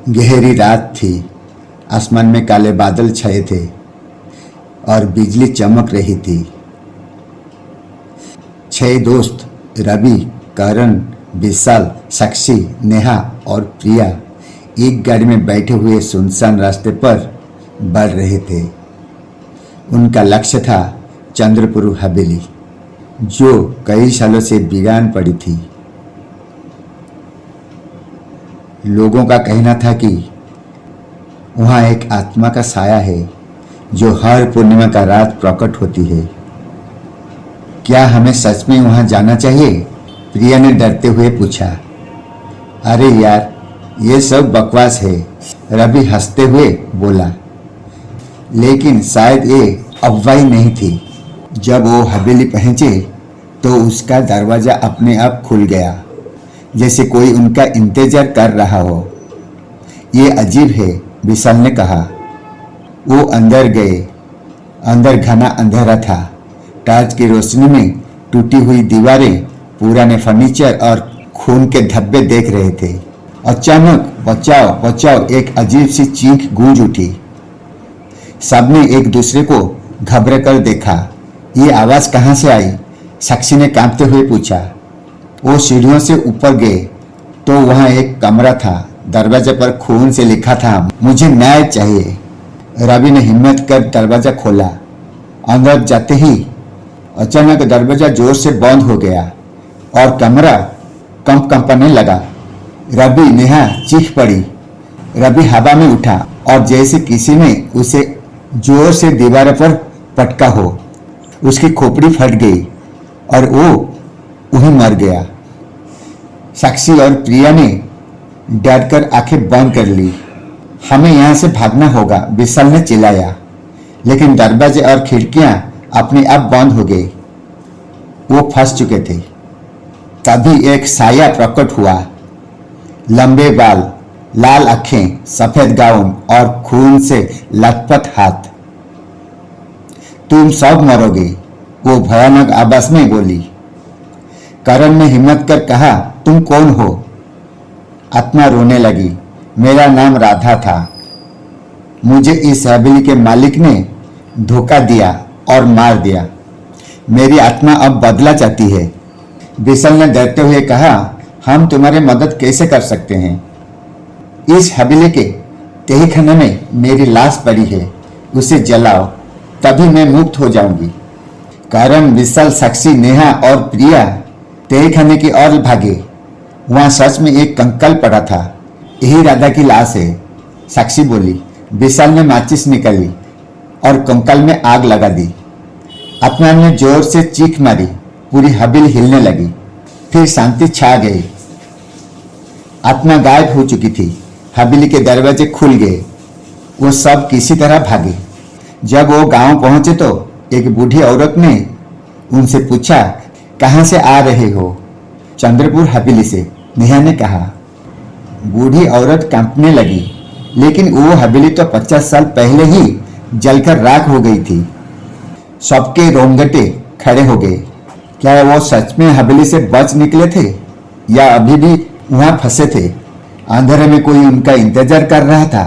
गहरी रात थी। आसमान में काले बादल छाए थे और बिजली चमक रही थी। 6 दोस्त रवि, करण, विशाल, साक्षी, नेहा और प्रिया एक गाड़ी में बैठे हुए सुनसान रास्ते पर बढ़ रहे थे। उनका लक्ष्य था चंद्रपुर हवेली, जो कई सालों से वीरान पड़ी थी। लोगों का कहना था कि वहाँ एक आत्मा का साया है जो हर पूर्णिमा का रात प्रकट होती है। क्या हमें सच में वहाँ जाना चाहिए? प्रिया ने डरते हुए पूछा। अरे यार, ये सब बकवास है, रवि हंसते हुए बोला। लेकिन शायद ये अफवाह नहीं थी। जब वो हवेली पहुंचे तो उसका दरवाजा अपने आप खुल गया, जैसे कोई उनका इंतजार कर रहा हो। ये अजीब है, विशाल ने कहा। वो अंदर गए। अंदर घना अंधेरा था। टॉर्च की रोशनी में टूटी हुई दीवारें, पुराने फर्नीचर और खून के धब्बे देख रहे थे। अचानक बचाओ बचाओ, एक अजीब सी चीख गूंज उठी। सबने एक दूसरे को घबरा कर देखा। ये आवाज कहाँ से आई? साक्षी ने कांपते हुए पूछा। वो सीढ़ियों से ऊपर गए तो वहाँ एक कमरा था। दरवाजे पर खून से लिखा था, मुझे न्याय चाहिए। रवि ने हिम्मत कर दरवाजा खोला। अंदर जाते ही अचानक दरवाजा जोर से बंद हो गया और कमरा कंपने लगा। रवि, नेहा चीख पड़ी। रवि हवा में उठा और जैसे किसी ने उसे जोर से दीवार पर पटका हो। उसकी खोपड़ी फट गई और वो वहीं मर गया। साक्षी और प्रिया ने डरकर आंखें बंद कर ली। हमें यहाँ से भागना होगा, विशाल ने चिल्लाया। लेकिन दरवाजे और खिड़कियां अपने आप बंद हो गई। वो फंस चुके थे। तभी एक साया प्रकट हुआ। लंबे बाल, लाल आंखें, सफेद गाउन और खून से लथपथ हाथ। तुम सब मरोगे, वो भयानक आवाज में बोली। करण ने हिम्मत कर कहा, तुम कौन हो? आत्मा रोने लगी। मेरा नाम राधा था। मुझे इस हवेली के मालिक ने धोखा दिया और मार दिया। मेरी आत्मा अब बदला चाहती है। विशाल ने डरते हुए कहा, हम तुम्हारी मदद कैसे कर सकते हैं? इस हवेली के तहखाने में मेरी लाश पड़ी है, उसे जलाओ, तभी मैं मुक्त हो जाऊंगी। करण, विशाल, साक्षी, नेहा और प्रिया तहखाने की ओर भागे। वहां सच में एक कंकाल पड़ा था। यही राधा की लाश है, साक्षी बोली। विशाल ने माचिस निकाली और कंकाल में आग लगा दी। आत्मा ने जोर से चीख मारी। पूरी हवेली हिलने लगी। फिर शांति छा गई। आत्मा गायब हो चुकी थी। हवेली के दरवाजे खुल गए। वो सब किसी तरह भागे। जब वो गांव पहुंचे तो एक बूढ़ी औरत ने उनसे पूछा, कहां से आ रहे हो? चंद्रपुर हवेली से, नेहा ने कहा। बूढ़ी औरत कांपने लगी। लेकिन वो हवेली तो 50 साल पहले ही जलकर राख हो गई थी। सबके रोंगटे खड़े हो गए। क्या वो सच में हवेली से बच निकले थे या अभी भी वहां फंसे थे? अंधेरे में कोई उनका इंतजार कर रहा था।